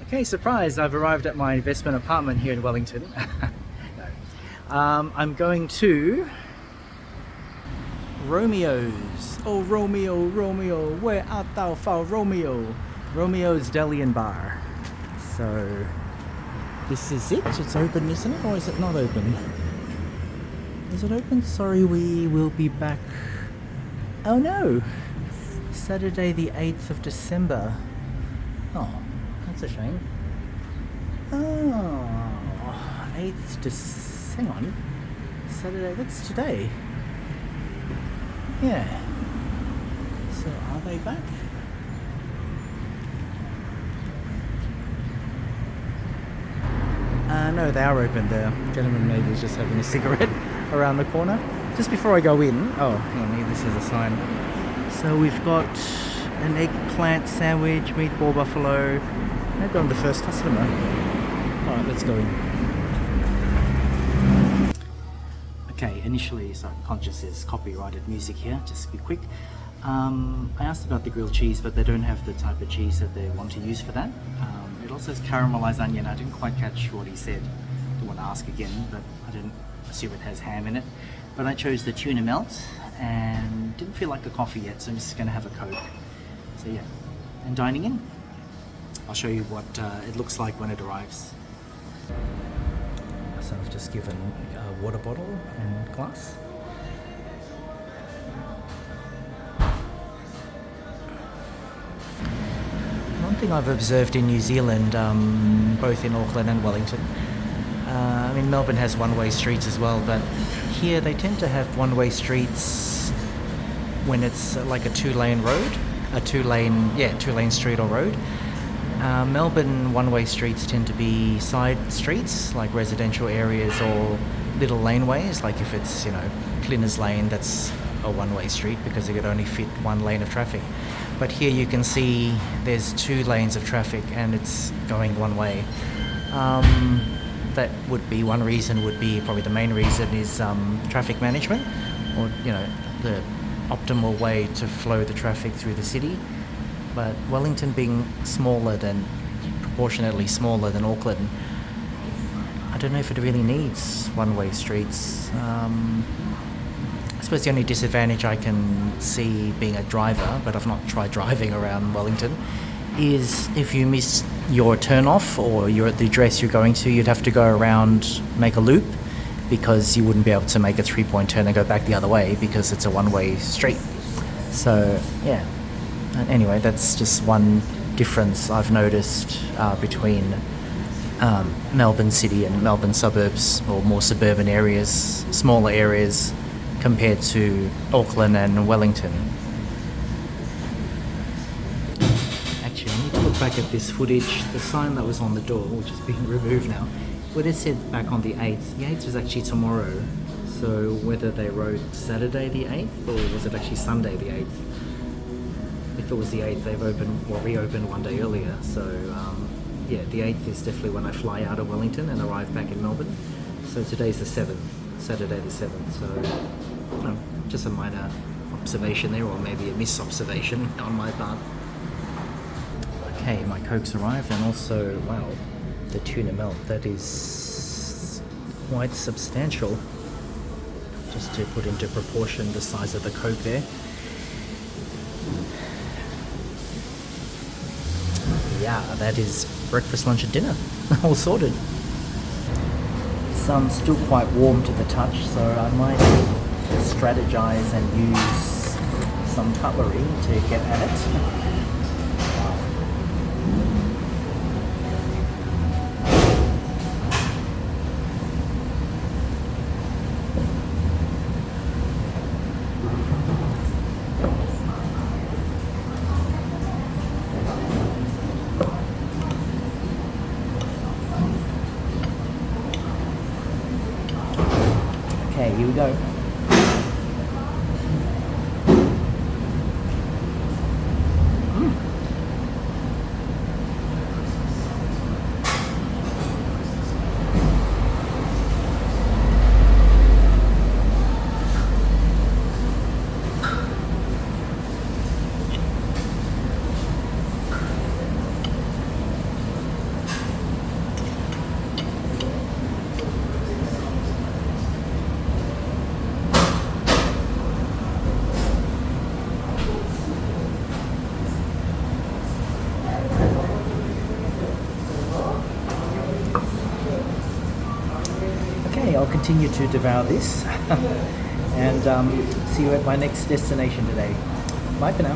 Okay, surprise! I've arrived at my investment apartment here in Wellington. No. I'm going to Romeo's. Oh, Romeo, Romeo, where art thou, foul Romeo? Romeo's Deli and Bar. So, this is it. It's open, isn't it? Or is it not open? Is it open? Sorry, we will be back. Oh no! Saturday the 8th of December. Oh, that's a shame. Oh, 8th hang on. Saturday, that's today. Yeah. So are they back? No, they are open. The gentleman maybe is just having a cigarette around the corner. Just before I go in, oh, hang on, this is a sign. So we've got an eggplant sandwich, meatball buffalo. Maybe I'm the first customer. Alright, let's go in. Okay, initially, so I'm conscious there's copyrighted music here, just to be quick. I asked about the grilled cheese, but they don't have the type of cheese that they want to use for that. It also has caramelized onion. I didn't quite catch what he said. I don't want to ask again, but I didn't assume it has ham in it. But I chose the tuna melt and didn't feel like a coffee yet, so I'm just going to have a Coke. So yeah, and dining in. I'll show you what it looks like when it arrives. So I've just given a water bottle and glass. One thing I've observed in New Zealand, both in Auckland and Wellington, I mean Melbourne has one-way streets as well, but here they tend to have one-way streets when it's like a two-lane road, two-lane street or road. Melbourne one-way streets tend to be side streets, like residential areas or little laneways, like if it's, Clinner's Lane, that's a one-way street because it could only fit one lane of traffic. But here you can see there's two lanes of traffic and it's going one way. That would be one reason, probably the main reason is traffic management, or the optimal way to flow the traffic through the city. But Wellington being proportionately smaller than Auckland, I don't know if it really needs one-way streets. I suppose the only disadvantage I can see being a driver, but I've not tried driving around Wellington, is if you miss your turn-off or you're at the address you're going to, you'd have to go around, make a loop, because you wouldn't be able to make a three-point turn and go back the other way because it's a one-way street. So, yeah. Anyway, that's just one difference I've noticed between Melbourne City and Melbourne suburbs, or more suburban areas, smaller areas, compared to Auckland and Wellington. Actually, I need to look back at this footage. The sign that was on the door, which has been removed now, what it said back on the 8th. The 8th was actually tomorrow. So whether they wrote Saturday the 8th or was it actually Sunday the 8th? If it was the 8th, they've reopened one day earlier. So yeah, the 8th is definitely when I fly out of Wellington and arrive back in Melbourne. So today's the 7th, Saturday the 7th. So just a minor observation there, or maybe a misobservation on my part. Okay, my Coke's arrived, and also, wow, the tuna melt, that is quite substantial. Just to put into proportion the size of the Coke there. Yeah, that is breakfast, lunch and dinner, all sorted. It's still quite warm to the touch, so I might strategize and use some cutlery to get at it. Okay, here we go. I'll continue to devour this and see you at my next destination today. Bye for now.